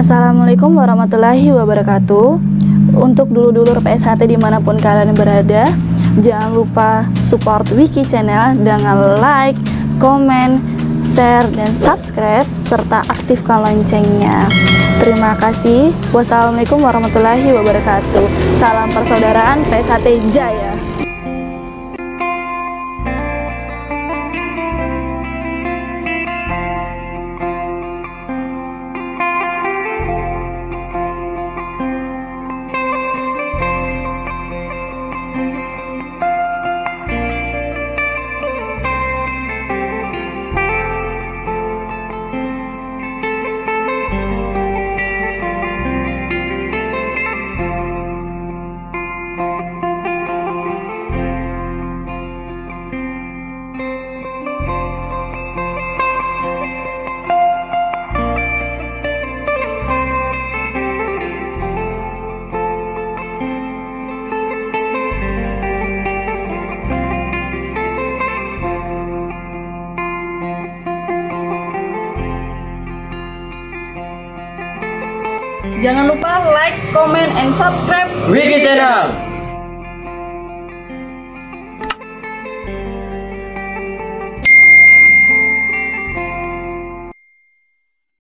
Assalamualaikum warahmatullahi wabarakatuh. Untuk dulur-dulur PSHT dimanapun kalian berada, jangan lupa support Wiki Channel dengan like, komen, share, dan subscribe, serta aktifkan loncengnya. Terima kasih. Wassalamualaikum warahmatullahi wabarakatuh. Salam persaudaraan PSHT Jaya. Jangan lupa like, comment, and subscribe Wiki Channel.